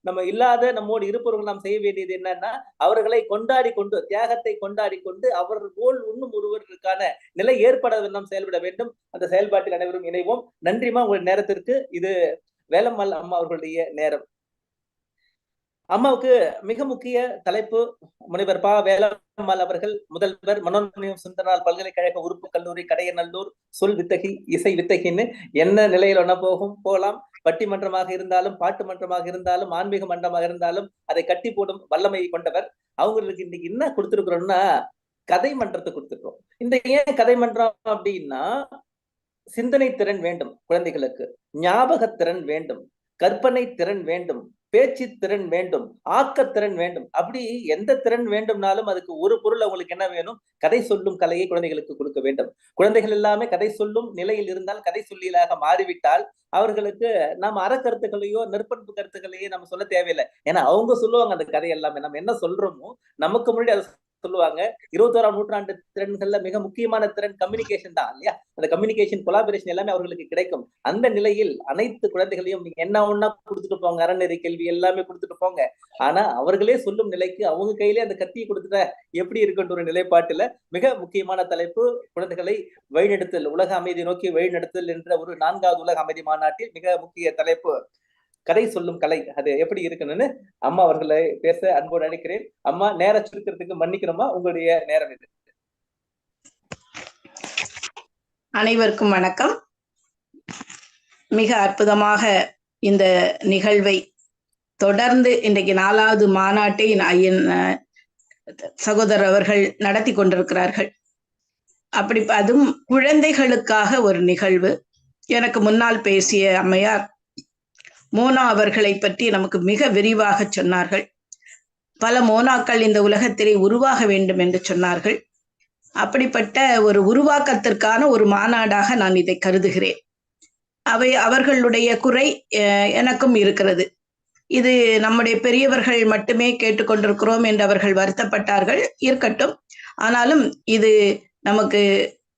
நம்ம இல்லாத நம்மோடு இருப்பவர்கள் நாம் செய்ய வேண்டியது என்னன்னா, அவர்களை கொண்டாடி கொண்டு, தியாகத்தை கொண்டாடி கொண்டு அவர்கள் போல் இன்னும் ஒருவருக்கான நிலை ஏற்பட நாம் செயல்பட வேண்டும். அந்த செயல்பாட்டில் அனைவரும் இணைவோம். நன்றிமா உங்களுடைய நேரத்திற்கு. இது வேலம்மாள் அம்மா அவர்களுடைய நேரம். அம்மாவுக்கு மிக முக்கிய தலைப்பு முனைவர் ப. வேலம்மாள் அவர்கள் முதல்வர் மனோன்மணியம் சுந்தரனார் பல்கலைக்கழக உறுப்பு கல்லூரி கடையநல்லூர் சொல் வித்தகி இசை வித்தகின்னு என்ன நிலையில் ஒன்னா போகலாம். பட்டிமன்றமாக இருந்தாலும் பாட்டு மன்றமாக இருந்தாலும் ஆன்மீக மன்றமாக இருந்தாலும் அதை கட்டி போடும் வல்லமை கொண்டவர். அவங்களுக்கு இன்னைக்கு என்ன கொடுத்திருக்கிறோம்னா கதை மன்றத்தை கொடுத்துருக்கோம். இந்த ஏன் கதை மன்றம் அப்படின்னா சிந்தனை திறன் வேண்டும் குழந்தைகளுக்கு, ஞாபகத்திறன் வேண்டும், கற்பனை திறன் வேண்டும், பேச்சு திறன் வேண்டும், ஆக்கத்திறன் வேண்டும். அப்படி எந்த திறன் வேண்டும்னாலும் அதுக்கு ஒரு பொருள் அவங்களுக்கு என்ன வேணும்? கதை சொல்லும் கலையை குழந்தைகளுக்கு கொடுக்க வேண்டும். குழந்தைகள் எல்லாமே கதை சொல்லும் நிலையில் இருந்தால், கதை சொல்லியலாக மாறிவிட்டால் அவர்களுக்கு நம்ம அறக்கருத்துக்களையோ நெற்பண்பு கருத்துக்களையோ நம்ம சொல்ல தேவையில்லை. ஏன்னா அவங்க சொல்லுவாங்க அந்த கதை எல்லாமே. நம்ம என்ன சொல்றோமோ நமக்கு முன்னாடி அதை சொல்லுவாங்க. 21ஆம் நூற்றாண்டு திறன்கள்ல மிக முக்கியமான திறன் கம்யூனிகேஷன் தான் இல்லையா? அந்த கம்யூனிகேஷன் கொலாபரேஷன் எல்லாமே அவர்களுக்கு கிடைக்கும். அந்த நிலையில் அனைத்து குழந்தைகளையும் நீங்க என்ன ஒண்ணா கொடுத்துட்டு போங்க, அறநெறி கேள்வி எல்லாமே கொடுத்துட்டு போங்க. ஆனா அவர்களே சொல்லும் நிலைக்கு அவங்க கையிலே அந்த கத்தியை கொடுத்துட்ட எப்படி இருக்குன்ற ஒரு நிலைப்பாட்டுல மிக முக்கியமான தலைப்பு குழந்தைகளை வழிநடத்தல், உலக அமைதி நோக்கி வழிநடத்தல் என்ற ஒரு 4வது உலக அமைதி மாநாட்டில் மிக முக்கிய தலைப்பு கதை சொல்லும் கலை. அது எப்படி இருக்குன்னு அம்மா அவர்களை பேச அன்போடு அழைக்கிறேன். அம்மா நேரம் சுருக்கிறதுக்கு மன்னிக்கணுமா, உங்களுடைய நேரம் இது. அனைவருக்கும் வணக்கம். மிக அற்புதமாக இந்த நிகழ்வை தொடர்ந்து இன்றைக்கு 4வது மாநாட்டை சகோதரர் அவர்கள் நடத்தி கொண்டிருக்கிறார்கள். அப்படி அதுவும் குழந்தைகளுக்காக ஒரு நிகழ்வு. எனக்கு முன்னால் பேசிய அம்மையார் மோனா அவர்களை பற்றி நமக்கு மிக விரிவாக சொன்னார்கள். பல மோனாக்கள் இந்த உலகத்திலே உருவாக வேண்டும் என்று சொன்னார்கள். அப்படிப்பட்ட ஒரு உருவாக்கத்திற்கான ஒரு மாநாடாக நான் இதை கருதுகிறேன். அவர்களுடைய குறை எனக்கும் இருக்கிறது. இது நம்முடைய பெரியவர்கள் மட்டுமே கேட்டுக்கொண்டிருக்கிறோம் என்று அவர்கள் வருத்தப்பட்டார்கள். இருக்கட்டும். ஆனாலும் இது நமக்கு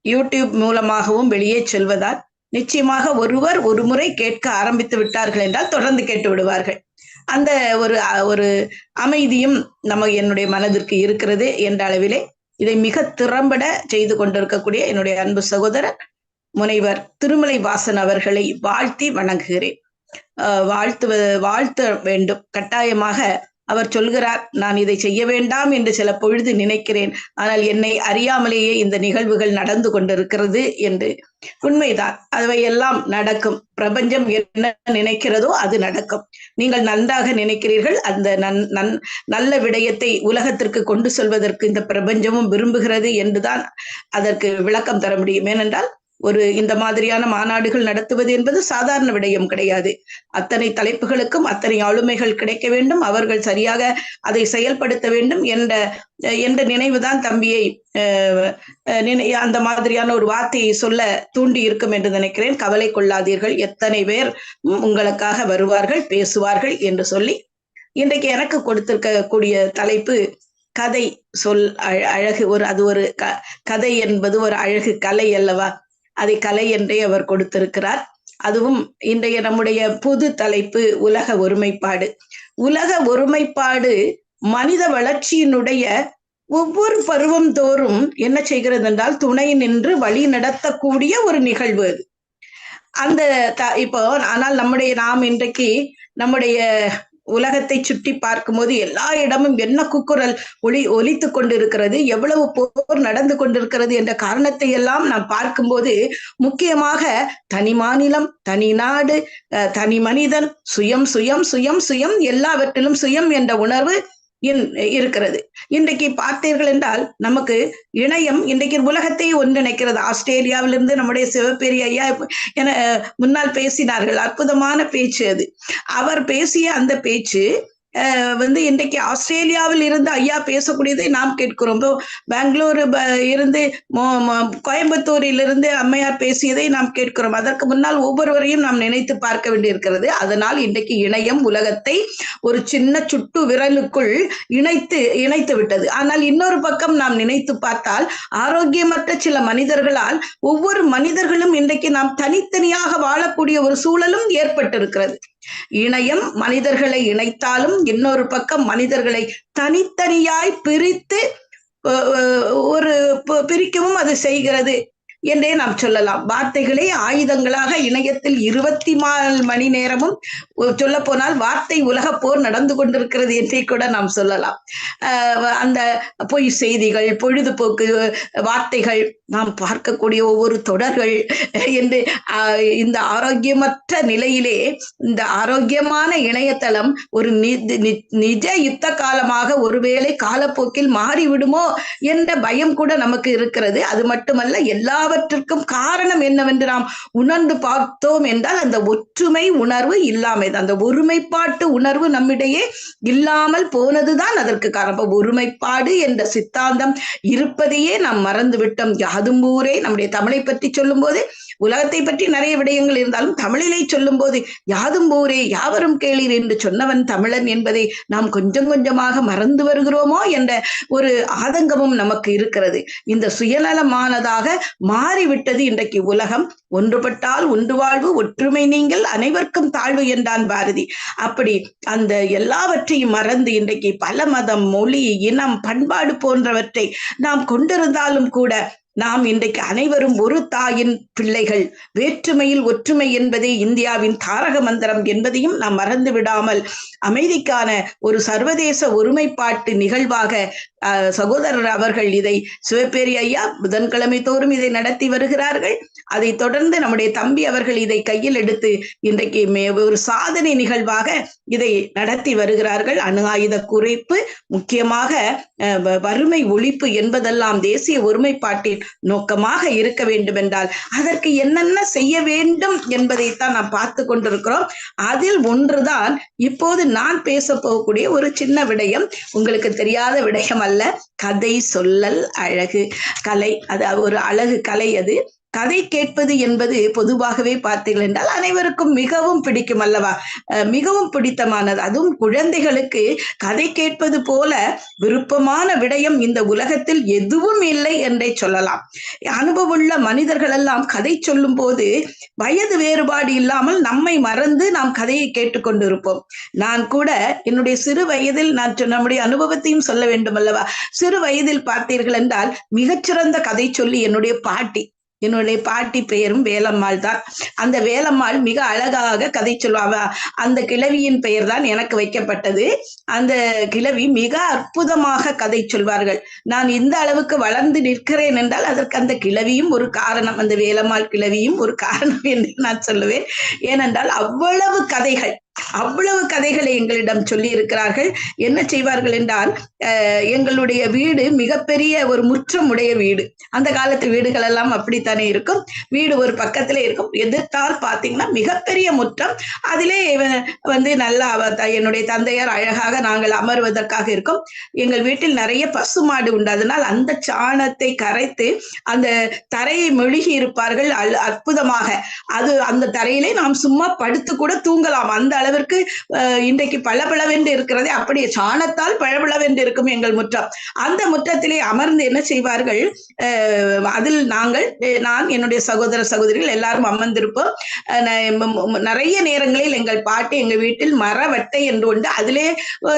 யூடியூப் மூலமாகவும் வெளியே செல்வதால் நிச்சயமாக ஒருவர் ஒரு முறை கேட்க ஆரம்பித்து விட்டார்கள் என்றால் தொடர்ந்து கேட்டு விடுவார்கள். அந்த ஒரு அமைதியும் என்னுடைய மனதிற்கு இருக்கிறது என்ற அளவிலே இதை மிக திறம்பட செய்து கொண்டிருக்கக்கூடிய என்னுடைய அன்பு சகோதரர் முனைவர் திருமலை வாசன் அவர்களை வாழ்த்தி வணங்குகிறேன். வாழ்த்த வேண்டும் கட்டாயமாக. அவர் சொல்கிறார், நான் இதை செய்ய வேண்டாம் என்று சில பொழுது நினைக்கிறேன், ஆனால் என்னை அறியாமலேயே இந்த நிகழ்வுகள் நடந்து கொண்டிருக்கிறது என்று. உண்மைதான், அவையெல்லாம் நடக்கும். பிரபஞ்சம் என்ன நினைக்கிறதோ அது நடக்கும். நீங்கள் நன்றாக நினைக்கிறீர்கள். அந்த நல்ல விடயத்தை உலகத்திற்கு கொண்டு செல்வதற்கு இந்த பிரபஞ்சமும் விரும்புகிறது என்றுதான் அதற்கு விளக்கம் தர முடியும். ஏனென்றால் இந்த மாதிரியான மாநாடுகள் நடத்துவது என்பது சாதாரண விடயம் கிடையாது. அத்தனை தலைப்புகளுக்கும் அத்தனை ஆளுமைகள் கிடைக்க வேண்டும். அவர்கள் சரியாக அதை செயல்படுத்த வேண்டும் என்ற நினைவுதான் தம்பியை அந்த மாதிரியான ஒரு வார்த்தையை சொல்ல தூண்டி இருக்கும் என்று நினைக்கிறேன். கவலை கொள்ளாதீர்கள், எத்தனை பேர் உங்களுக்காக வருவார்கள், பேசுவார்கள் என்று சொல்லி இன்றைக்கு எனக்கு கொடுத்திருக்கக்கூடிய தலைப்பு கதை சொல் அழகு. அது ஒரு கதை என்பது ஒரு அழகு கலை அல்லவா? அதை கலை என்றே அவர் கொடுத்திருக்கிறார். அதுவும் இன்றைய நம்முடைய பொது தலைப்பு உலக ஒருமைப்பாடு. உலக ஒருமைப்பாடு மனித வளர்ச்சியினுடைய ஒவ்வொரு பருவம் தோறும் என்ன செய்கிறது என்றால் துணை நின்று வழி நடத்தக்கூடிய ஒரு நிகழ்வு அது. இப்போ ஆனால் நாம் இன்றைக்கு நம்முடைய உலகத்தை சுற்றி பார்க்கும்போது எல்லா இடமும் என்ன கூக்குரல் ஒலித்து கொண்டிருக்கிறது, எவ்வளவு போர் நடந்து கொண்டிருக்கிறது என்ற காரணத்தை எல்லாம் நாம் பார்க்கும்போது முக்கியமாக தனி மாநிலம், தனி நாடு, தனி மனிதன், சுயம் சுயம் சுயம் சுயம், எல்லாவற்றிலும் சுயம் என்ற உணர்வு இருக்கிறது. இன்றைக்கு பார்த்தீர்கள் என்றால் நமக்கு இணையம் இன்றைக்கு உலகத்தை ஒன்றிணைக்கிறது. ஆஸ்திரேலியாவிலிருந்து நம்முடைய சிவபெரிய ஐயா என முன்னால் பேசினார்கள். அற்புதமான பேச்சு அது. அவர் பேசிய அந்த பேச்சு இன்றைக்கு ஆஸ்திரேலியாவில் இருந்து ஐயா பேசக்கூடியதை நாம் கேட்கிறோம். பெங்களூர் இருந்து கோயம்புத்தூரில் இருந்து அம்மையார் பேசியதை நாம் கேட்கிறோம். அதற்கு முன்னால் ஒவ்வொருவரையும் நாம் நினைத்து பார்க்க வேண்டியிருக்கிறது. அதனால் இன்றைக்கு இணையம் உலகத்தை ஒரு சின்ன சுட்டு விரலுக்குள் இணைத்து விட்டது. ஆனால் இன்னொரு பக்கம் நாம் நினைத்து பார்த்தால் ஆரோக்கியமற்ற சில மனிதர்களால் ஒவ்வொரு மனிதர்களும் இன்றைக்கு நாம் தனித்தனியாக வாழக்கூடிய ஒரு சூழலும் ஏற்பட்டிருக்கிறது. இணையம் மனிதர்களை இணைத்தாலும் இன்னொரு பக்கம் மனிதர்களை தனித்தனியாய் பிரித்து ஒரு பிரிக்கவும் அது செய்கிறது என்றே நாம் சொல்லலாம். வார்த்தைகளே ஆயுதங்களாக இணையத்தில் 24 மணி நேரமும் சொல்ல போனால் வார்த்தை உலக போர் நடந்து கொண்டிருக்கிறது என்றே கூட நாம் சொல்லலாம். அந்த பொய் செய்திகள், பொழுதுபோக்கு வார்த்தைகள், நாம் பார்க்கக்கூடிய ஒவ்வொரு தொடர்கள் என்று இந்த ஆரோக்கியமற்ற நிலையிலே இந்த ஆரோக்கியமான இணையதளம் ஒரு நிஜ யுத்த காலமாக ஒருவேளை காலப்போக்கில் மாறிவிடுமோ என்ற பயம் கூட நமக்கு இருக்கிறது. அது மட்டுமல்ல, எல்லாவற்றிற்கும் காரணம் என்னவென்று நாம் உணர்ந்து பார்த்தோம் என்றால் அந்த ஒற்றுமை உணர்வு இல்லாமல், அந்த ஒருமைப்பாட்டு உணர்வு நம்மிடையே இல்லாமல் போனதுதான் அதற்கு காரணம். ஒருமைப்பாடு என்ற சித்தாந்தம் இருப்பதையே நாம் மறந்து விட்டோம். யாதும் ஊரே, நம்முடைய தமிழை பற்றி சொல்லும் போது உலகத்தை பற்றி நிறைய விடயங்கள் இருந்தாலும் தமிழிலே சொல்லும் போது யாதும் ஊரே யாவரும் கேளீர் என்று சொன்னவன் தமிழன் என்பதை நாம் கொஞ்சம் கொஞ்சமாக மறந்து வருகிறோமோ என்ற ஒரு ஆதங்கமும் நமக்கு இருக்கிறது. இந்த சுயநலமானதாக மாறிவிட்டது இன்றைக்கு உலகம். ஒன்றுபட்டால் ஒன்று வாழ்வு, ஒற்றுமை நீங்கள் அனைவருக்கும் தாழ்வு என்றான் பாரதி. அப்படி அந்த எல்லாவற்றையும் மறந்து இன்றைக்கு பல மதம், மொழி, இனம், பண்பாடு போன்றவற்றை நாம் கொண்டிருந்தாலும் கூட நாம் இன்றைக்கு அனைவரும் ஒரு தாயின் பிள்ளைகள். வேற்றுமையில் ஒற்றுமை என்பதே இந்தியாவின் தாரக மந்திரம் என்பதையும் நாம் மறந்து விடாமல் அமைதிக்கான ஒரு சர்வதேச ஒருமைப்பாட்டு நிகழ்வாக சகோதரர் அவர்கள் இதை சிவபேரி ஐயா புதன்கிழமை தோறும் இதை நடத்தி வருகிறார்கள். அதை தொடர்ந்து நம்முடைய தம்பி அவர்கள் இதை கையில் எடுத்து இன்றைக்கு ஒரு சாதனை நிகழ்வாக இதை நடத்தி வருகிறார்கள். அணு ஆயுத குறைப்பு, முக்கியமாக வறுமை ஒழிப்பு என்பதெல்லாம் தேசிய ஒருமைப்பாட்டின் நோக்கமாக இருக்க வேண்டும் என்றால் அதற்கு என்னென்ன செய்ய வேண்டும் என்பதைத்தான் நாம் பார்த்து கொண்டிருக்கிறோம். அதில் ஒன்றுதான் இப்போது நான் பேச போகக்கூடிய ஒரு சின்ன விடயம். உங்களுக்கு தெரியாத விடயம் அல்ல. கதை சொல்லல் அழகு கலை. அது ஒரு அழகு கலை. அது கதை கேட்பது என்பது பொதுவாகவே பார்த்தீர்கள் என்றால் அனைவருக்கும் மிகவும் பிடிக்கும் அல்லவா? மிகவும் பிடித்தமானது. அதுவும் குழந்தைகளுக்கு கதை கேட்பது போல விருப்பமான விடயம் இந்த உலகத்தில் எதுவும் இல்லை என்றே சொல்லலாம். அனுபவமுள்ள மனிதர்கள் எல்லாம் கதை சொல்லும் போது வயது வேறுபாடு இல்லாமல் நம்மை மறந்து நாம் கதையை கேட்டுக்கொண்டிருப்போம். நான் கூட என்னுடைய சிறு வயதில் நம்முடைய அனுபவத்தையும் சொல்ல வேண்டும் அல்லவா? சிறு வயதில் பார்த்தீர்கள் என்றால் மிகச்சிறந்த கதை சொல்லி என்னுடைய பாட்டி பெயரும் வேலம்மாள் தான். அந்த வேலம்மாள் மிக அழகாக கதை சொல்வாங்க. அந்த கிழவியின் பெயர் தான் எனக்கு வைக்கப்பட்டது. அந்த கிழவி மிக அற்புதமாக கதை சொல்வார்கள். நான் இந்த அளவுக்கு வளர்ந்து நிற்கிறேன் என்றால் அதற்கு அந்த கிழவியும் ஒரு காரணம், அந்த வேலம்மாள் கிழவியும் ஒரு காரணம் என்று நான் சொல்லுவேன். ஏனென்றால் அவ்வளவு கதைகளை எங்களிடம் சொல்லி இருக்கிறார்கள். என்ன செய்வார்கள் என்றால், எங்களுடைய வீடு மிகப்பெரிய ஒரு முற்றம் உடைய வீடு. அந்த காலத்து வீடுகள் எல்லாம் அப்படித்தானே இருக்கும். வீடு ஒரு பக்கத்திலே இருக்கும். எதிர்த்தால் பார்த்தீங்கன்னா மிகப்பெரிய முற்றம். அதிலே நல்லா என்னுடைய தந்தையார் அழகாக நாங்கள் அமர்வதற்காக இருக்கும். எங்கள் வீட்டில் நிறைய பசுமாடு உண்டு. அதனால் அந்த சாணத்தை கரைத்து அந்த தரையை மெழுகி இருப்பார்கள் அற்புதமாக. அது அந்த தரையிலே நாம் சும்மா படுத்து கூட தூங்கலாம். அந்த அளவிற்கு இன்றைக்கு பளபளவென்று இருக்கிறதே, அப்படியே சாணத்தால் பளபளவென்று இருக்கும் எங்கள் முற்றம். அந்த முற்றத்திலே அமர்ந்து என்ன செய்வார்கள், அதில் நான் என்னுடைய சகோதர சகோதரிகள் எல்லாரும் அமர்ந்திருப்போம். நிறைய நேரங்களில் எங்கள் பாட்டி எங்கள் வீட்டில் மரவட்டை என்று உண்டு. அதிலே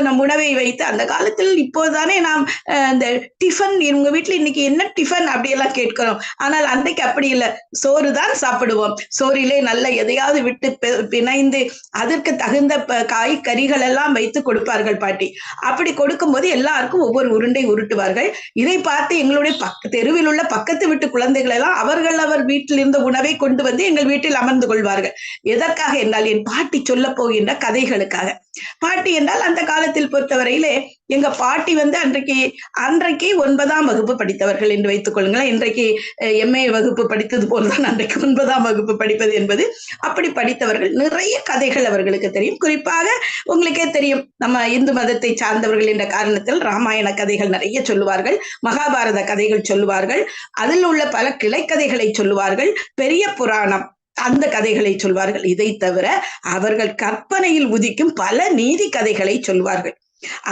நம் உணவை வைத்து, அந்த காலத்தில் இப்போதானே நாம் இந்த டிஃபன், இவங்க வீட்டுல இன்னைக்கு என்ன டிஃபன் அப்படியெல்லாம் கேட்கிறோம். ஆனால் அன்றைக்கு அப்படி இல்லை. சோறு தான் சாப்பிடுவோம். சோறிலே நல்ல எதையாவது விட்டு பிணைந்து அதற்கு தகுந்த காய்கறிகள் எல்லாம் வைத்து கொடுப்பார்கள் பாட்டி. அப்படி கொடுக்கும் போது எல்லாருக்கும் ஒவ்வொரு உருண்டை உருட்டுவார்கள். இதை பார்த்து எங்களுடைய தெருவில் உள்ள பக்கத்து வீட்டு குழந்தைகள் எல்லாம் அவர் வீட்டில் இருந்த உணவை கொண்டு வந்து எங்கள் வீட்டில் அமர்ந்து கொள்வார்கள். எதற்காக என்றால் என் பாட்டி சொல்ல போகின்ற கதைகளுக்காக. பாட்டி என்றால் அந்த காலத்தில் பொறுத்தவரையிலே எங்க பாட்டி அன்றைக்கு 9ஆம் வகுப்பு படித்தவர்கள் என்று வைத்துக் கொள்ளுங்களேன். இன்றைக்கு MA வகுப்பு படித்தது போல்தான் அன்றைக்கு 9ஆம் வகுப்பு படிப்பது என்பது. அப்படி படித்தவர்கள். நிறைய கதைகள் அவர்களுக்கு தெரியும். குறிப்பாக உங்களுக்கே தெரியும், நம்ம இந்து மதத்தை சார்ந்தவர்கள் என்ற காரணத்தில் ராமாயண கதைகள் நிறைய சொல்லுவார்கள், மகாபாரத கதைகள் சொல்லுவார்கள், அதில் உள்ள பல கிளைக்கதைகளை சொல்லுவார்கள், பெரிய புராணம் அந்த கதைகளை சொல்வார்கள். இதை தவிர அவர்கள் கற்பனையில் உதிக்கும் பல நீதி கதைகளை சொல்வார்கள்.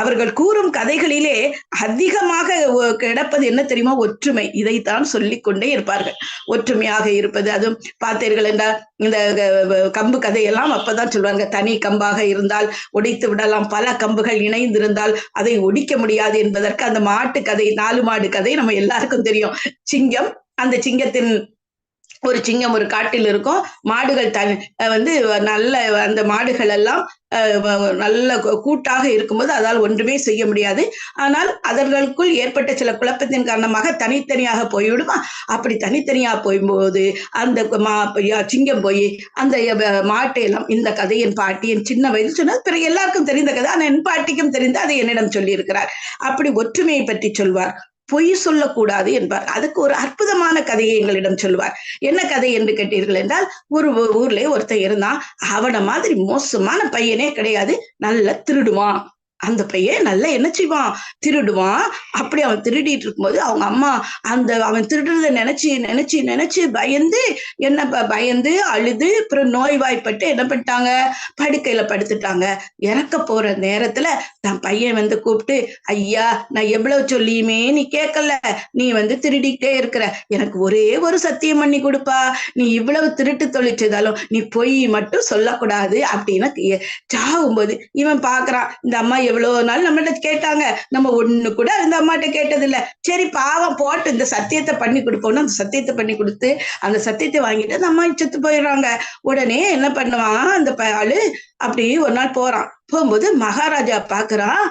அவர்கள் கூறும் கதைகளிலே அதிகமாக கிடப்பது என்ன தெரியுமா? ஒற்றுமை. இதைத்தான் சொல்லிக் கொண்டே இருப்பார்கள். ஒற்றுமையாக இருப்பது. அதுவும் பார்த்தீர்கள் என்றால் இந்த கம்பு கதையெல்லாம் அப்பதான் சொல்லுவாங்க. தனி கம்பாக இருந்தால் ஒடித்து விடலாம், பல கம்புகள் இணைந்திருந்தால் அதை ஒடிக்க முடியாது என்பதற்கு அந்த மாட்டு கதை, 4 மாடு கதை நம்ம எல்லாருக்கும் தெரியும். சிங்கம், அந்த சிங்கத்தின் ஒரு சிங்கம் ஒரு காட்டில் இருக்கும். மாடுகள் வந்து நல்ல அந்த மாடுகள் எல்லாம் நல்ல கூட்டாக இருக்கும்போது அதால் ஒன்றுமே செய்ய முடியாது. ஆனால் அதற்குள் ஏற்பட்ட சில குழப்பத்தின் காரணமாக தனித்தனியாக போய்விடுமா. அப்படி தனித்தனியா போகும்போது அந்த சிங்கம் போய் அந்த மாட்டை எல்லாம், இந்த கதை என் பாட்டி என் சின்ன வயது சொன்னது, பிறகு எல்லாருக்கும் தெரிந்த கதை, ஆனால் என் பாட்டிக்கும் தெரிந்து அதை என்னிடம் சொல்லி இருக்கிறார். அப்படி ஒற்றுமையை பற்றி சொல்வார். பொய் சொல்லக்கூடாது என்பார். அதுக்கு ஒரு அற்புதமான கதையை எங்களிடம் சொல்லுவார். என்ன கதை என்று கேட்டீர்கள் என்றால், ஒரு ஊர்ல ஒருத்தன் இருந்தான். அவன மாதிரி மோசமான பையனே கிடையாது. நல்ல திருடுவான். அந்த பையன் நல்லா என்ன செய்வான்? திருடுவான். அப்படி அவன் திருடிட்டு இருக்கும்போது அவங்க அம்மா அவன் திருடுறத நினைச்சு பயந்து பயந்து அழுது அப்புறம் நோய்வாய்ப்பட்டு என்ன பண்ணிட்டாங்க? படுக்கையில படுத்துட்டாங்க. இறக்க போற நேரத்துல தன் பையன் வந்து கூப்பிட்டு, ஐயா, நான் எவ்வளவு சொல்லியுமே நீ கேட்கல, நீ வந்து திருடிக்கிட்டே இருக்கிற, எனக்கு ஒரே ஒரு சத்தியம் பண்ணி கொடுப்பா, நீ இவ்வளவு திருட்டு தொழிச்சதாலும் நீ பொய் மட்டும் சொல்லக்கூடாது அப்படின்னு சாகும்போது இவன் பாக்குறான். இந்த அம்மா எவ்வளவு நாள் நம்மகிட்ட கேட்டாங்க, நம்ம ஒண்ணு கூட அந்த அம்மாட்ட கேட்டது இல்ல. சரி பாவம் போட்டு இந்த சத்தியத்தை பண்ணி கொடுப்போம்னு அந்த சத்தியத்தை பண்ணி கொடுத்து அந்த சத்தியத்தை வாங்கிட்டு அந்த அம்மா செத்து போயிடுறாங்க. உடனே என்ன பண்ணுவான் அந்த ஆளு? அப்படி ஒரு நாள் போறான். போகும்போது மகாராஜா பாக்குறான்.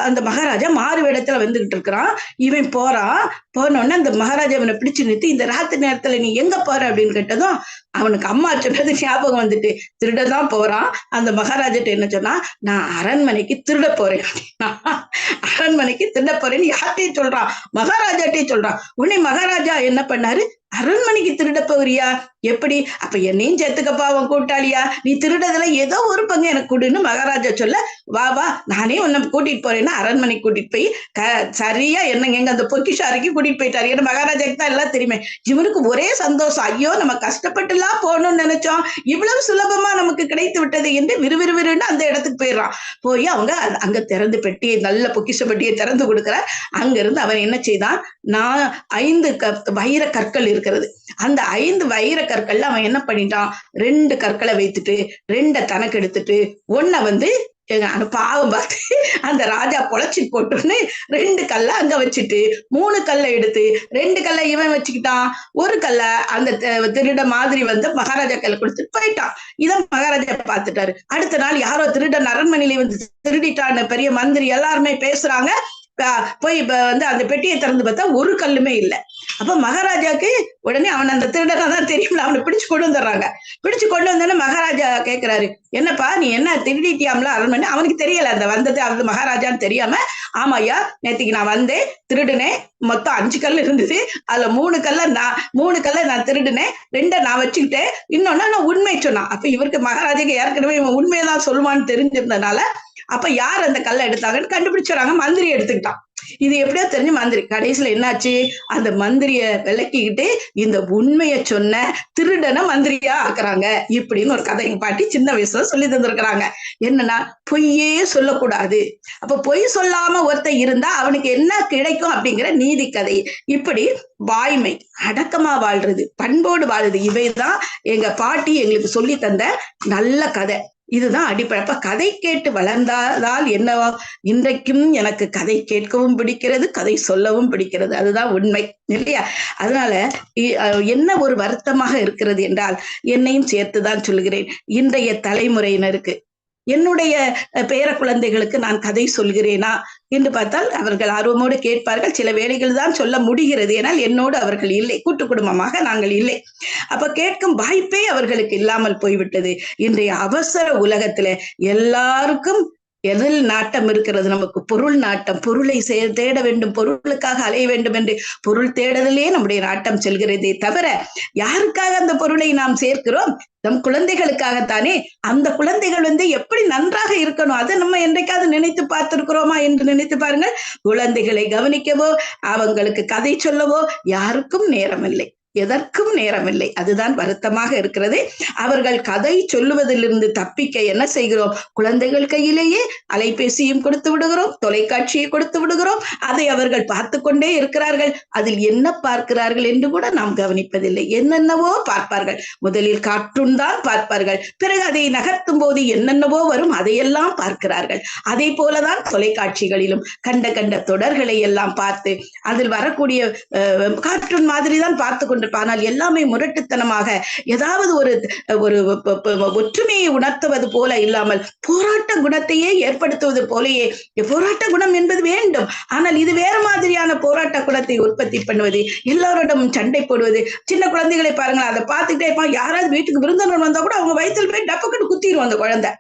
அந்த மகாராஜா மாறு வேடத்துல வந்துகிட்டு இருக்கிறான். இவன் போறான். போனோடனே அந்த மகாராஜா அவனை பிடிச்சு நிறுத்தி, இந்த ராத்திரி நேரத்துல நீ எங்க போற அப்படின்னு கேட்டதும் அவனுக்கு அம்மா சொன்னது ஞாபகம் வந்துட்டு திருடதான் போறான். அந்த மகாராஜாட்ட என்ன சொன்னா, நான் அரண்மனைக்கு திருட போறேன் அப்படின்னா. அரண்மனைக்கு திருட போறேன்னு யார்கிட்டையும் சொல்றான்? மகாராஜாட்டையும் சொல்றான். உடனே மகாராஜா என்ன பண்ணாரு? அரண்மனைக்கு திருட போறியா? எப்படி? அப்ப என்னையும் சேர்த்துக்கப்பா அவன் கூட்டாளியா, நீ திருடதுல ஏதோ ஒரு பங்கு எனக்கு கொடுன்னு மகாராஜா சொல்ல, வா வா நானே உன்னை கூட்டிட்டு போறேன்னா அரண்மனைக்கு கூட்டிட்டு போய் சரியா என்னங்க அந்த பொக்கிஷாரிக்கு கூட்டிட்டு போயிட்டாரு. ஏன்னா மகாராஜாக்கு தான் எல்லாம் தெரியுமே. இவனுக்கு ஒரே சந்தோஷம். ஐயோ, நம்ம கஷ்டப்பட்டு எல்லாம் போகணும்னு நினைச்சோம், இவ்வளவு சுலபமா நமக்கு கிடைத்து விட்டது என்று விறுவிறுவிறுன்னு அந்த இடத்துக்கு போயிடுறான். போய் அவங்க அங்க திறந்து பெட்டியை, நல்ல பொக்கிஷ பெட்டியை திறந்து கொடுக்குற. அங்க இருந்து அவன் என்ன செய்தான்? நான் 5 வைர கற்கள் இருக்கிறது. அந்த 5 வைர கற்கள்ல அவன் என்ன பண்ணிட்டான்? 2 கற்களை வைத்துட்டு 2 தனக்கு எடுத்துட்டு 1 வந்து பாவம் பார்த்து அந்த ராஜா பொழைச்சி போட்டுன்னு 2 கல்ல அங்க வச்சுட்டு 3 கல்லை எடுத்து 2 கல்லை இவன் வச்சுக்கிட்டான். 1 கல்ல அந்த திருட மாதிரி வந்து மகாராஜா கையில கொடுத்துட்டு போயிட்டான். இத மகாராஜா பார்த்துட்டாரு. அடுத்த நாள் யாரோ திருடன் அரண்மனையில வந்து திருடிட்டான்னு பெரிய மந்திரி எல்லாருமே பேசுறாங்க. போய் வந்து அந்த பெட்டியை திறந்து பார்த்தா 1 கல்லுமே இல்லை. அப்ப மகாராஜாக்கு உடனே அவன் அந்த திருடனா தான் தெரியும்ல, அவனை பிடிச்சு கொண்டு வந்துடுறாங்க. பிடிச்சு கொண்டு வந்தோடனே மகாராஜா கேட்கிறாரு, என்னப்பா நீ என்ன திருடிட்டியாம்ல அரண்மனை? அவனுக்கு தெரியல அந்த வந்தது அது மகாராஜான்னு தெரியாம, ஆமாய்யா நேற்றுக்கு நான் வந்தேன், திருடுனேன், மொத்தம் 5 கல் இருந்தது, அதுல 3 கல்லை நான் திருடுனேன், 2 நான் வச்சுக்கிட்டேன், இன்னொன்னு நான் உண்மை சொன்னான். அப்ப இவருக்கு மகாராஜாக்கு ஏற்கனவே இவன் உண்மையதான் சொல்லுவான்னு தெரிஞ்சிருந்ததுனால அப்ப யார் அந்த கல்லை எடுத்தாங்கன்னு கண்டுபிடிச்சாங்க. மந்திரி எடுத்துக்கிட்டான். இது எப்படியோ தெரிஞ்சு மந்திரி கடைசியில என்னாச்சு? அந்த மந்திரிய விளக்கிக்கிட்டு இந்த உண்மைய சொன்ன திருடனை மந்திரியா ஆக்குறாங்க. இப்படின்னு ஒரு கதை எங்க பாட்டி சின்ன வயசுல சொல்லி தந்திருக்கிறாங்க. என்னன்னா, பொய்யே சொல்லக்கூடாது. அப்ப பொய் சொல்லாம ஒருத்தர் இருந்தா அவனுக்கு என்ன கிடைக்கும் அப்படிங்கிற நீதி கதை. இப்படி வாய்மை, அடக்கமா வாழ்றது, பண்போடு வாழ்றது, இவைதான் எங்க பாட்டி எங்களுக்கு சொல்லி தந்த நல்ல கதை. இதுதான் அடிப்படை. அப்ப கதை கேட்டு வளர்ந்தால் என்னவா? இன்றைக்கும் எனக்கு கதை கேட்கவும் பிடிக்கிறது, கதை சொல்லவும் பிடிக்கிறது. அதுதான் உண்மை இல்லையா? அதனால என்ன ஒரு வருத்தமாக இருக்கிறது என்றால், என்னையும் சேர்த்துதான் சொல்கிறேன், இன்றைய தலைமுறையினருக்கு, என்னுடைய பேர குழந்தைகளுக்கு நான் கதை சொல்கிறேனா என்று பார்த்தால் அவர்கள் ஆர்வமோடு கேட்பார்கள். சில வேளைகள் தான் சொல்ல முடிகிறது, ஏனால் என்னோடு அவர்கள் இல்லை, கூட்டு குடும்பமாக நாங்கள் இல்லை. அப்ப கேட்கும் வாய்ப்பே அவர்களுக்கு இல்லாமல் போய்விட்டது. இன்றைய அவசர உலகத்துல எல்லாருக்கும் எதில் நாட்டம் இருக்கிறது? நமக்கு பொருள் நாட்டம். பொருளை தேட வேண்டும், பொருளுக்காக அலைய வேண்டும் என்று பொருள் தேடுதலே நம்முடைய நாட்டம் செல்கிறதே தவிர, யாருக்காக அந்த பொருளை நாம் சேர்க்கிறோம்? நம் குழந்தைகளுக்காகத்தானே. அந்த குழந்தைகள் வந்து எப்படி நன்றாக இருக்கணும், அதை நம்ம என்றைக்காவது நினைத்து பார்த்திருக்கிறோமா என்று நினைத்து பாருங்கள். குழந்தைகளை கவனிக்கவோ அவங்களுக்கு கதை சொல்லவோ யாருக்கும் நேரம் இல்லை. எதற்கும் நேரமில்லை. அதுதான் வருத்தமாக இருக்கிறது. அவர்கள் கதை சொல்லுவதிலிருந்து தப்பிக்க என்ன செய்கிறோம்? குழந்தைகள் கையிலேயே அலைபேசியும் கொடுத்து விடுகிறோம், தொலைக்காட்சியை கொடுத்து விடுகிறோம். அதை அவர்கள் பார்த்து கொண்டே இருக்கிறார்கள். அதில் என்ன பார்க்கிறார்கள் என்று கூட நாம் கவனிப்பதில்லை. என்னென்னவோ பார்ப்பார்கள். முதலில் கார்ட்டூன் தான் பார்ப்பார்கள், பிறகு அதை நகர்த்தும் போது என்னென்னவோ வரும், அதையெல்லாம் பார்க்கிறார்கள். அதே போலதான் தொலைக்காட்சிகளிலும் கண்ட தொடர்களை எல்லாம் பார்த்து அதில் வரக்கூடிய கார்ட்டூன் மாதிரி தான் பார்த்து கொண்டு, ஆனால் எல்லாமே முரட்டுத்தனமாக ஏதாவது ஒரு ஒற்றுமையை உணர்த்துவது போல இல்லாமல் போராட்ட குணத்தையே ஏற்படுத்துவது போலயே. போராட்ட குணம் என்பது வேண்டும், ஆனால் இது வேற மாதிரியான போராட்ட குணத்தை உற்பத்தி பண்ணுவது, எல்லாரோடும் சண்டை போடுவது. சின்ன குழந்தைகளை பாருங்களேன், அதை பார்த்துக்கிட்டே இருப்பான். யாராவது வீட்டுக்கு விருந்தினர் வந்தா கூட அவங்க வயிற்றுல போய் டப்புக்கிட்டு குத்திரும் அந்த குழந்தை.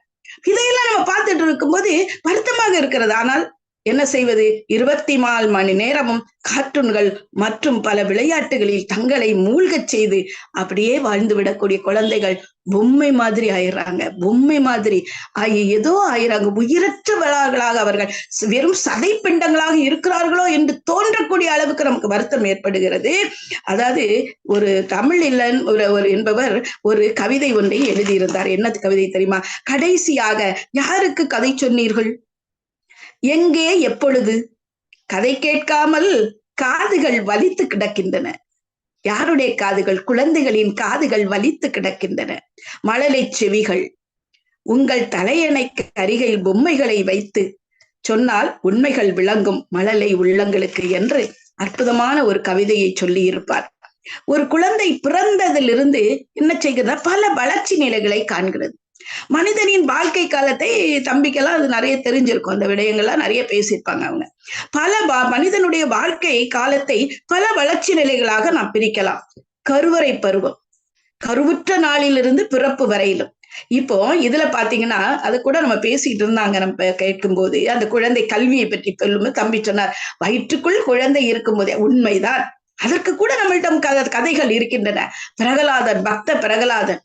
இதையெல்லாம் நம்ம பார்த்துட்டு இருக்கும்போது வருத்தமாக இருக்கிறது. ஆனால் என்ன செய்வது? 24 மணி நேரமும் கார்ட்டூன்கள் மற்றும் பல விளையாட்டுகளில் தங்களை மூழ்கச் செய்து அப்படியே வாழ்ந்து விடக்கூடிய குழந்தைகள் பொம்மை மாதிரி ஆயிடுறாங்க. பொம்மை மாதிரி ஏதோ ஆயிடுறாங்க. உயிரற்றவர்களாக அவர்கள் வெறும் சதை பிண்டங்களாக இருக்கிறார்களோ என்று தோன்றக்கூடிய அளவுக்கு நமக்கு வருத்தம் ஏற்படுகிறது. அதாவது ஒரு தமிழ் இல்லன் என்பவர் ஒரு கவிதை ஒன்றை எழுதியிருந்தார். என்ன கவிதை தெரியுமா? கடைசியாக யாருக்கு கதை சொன்னீர்கள்? எங்கே? எப்பொழுது? கதை கேட்காமல் காதுகள் வலித்து கிடக்கின்றன. யாருடைய காதுகள்? குழந்தைகளின் காதுகள் வலித்து கிடக்கின்றன. மழலை செவிகள். உங்கள் தலையணைக்கு அருகில் பொம்மைகளை வைத்து சொன்னால் உண்மைகள் விளங்கும் மழலை உள்ளங்களுக்கு என்று அற்புதமான ஒரு கவிதையை சொல்லி இருப்பார். ஒரு குழந்தை பிறந்ததிலிருந்து என்ன செய்கிறது? பல வளர்ச்சி நிலைகளை காண்கிறது. மனிதனின் வாழ்க்கை காலத்தை தம்பிக்கெல்லாம் அது நிறைய தெரிஞ்சிருக்கும். அந்த விடயங்கள்லாம் நிறைய பேசியிருப்பாங்க அவங்க. மனிதனுடைய வாழ்க்கை காலத்தை பல வளர்ச்சி நிலைகளாக நாம் பிரிக்கலாம். கருவறை பருவம், கருவுற்ற நாளிலிருந்து பிறப்பு வரையிலும். இப்போ இதுல பாத்தீங்கன்னா அது கூட நம்ம பேசிட்டு இருந்தாங்க. நம்ம கேட்கும் போது அந்த குழந்தை கல்வியை பற்றி சொல்லும் தம்பி சொன்னார், வயிற்றுக்குள் குழந்தை இருக்கும் போதே. உண்மைதான். அதற்கு கூட நம்மளிடம் கதைகள் இருக்கின்றன. பிரகலாதன், பக்த பிரகலாதன்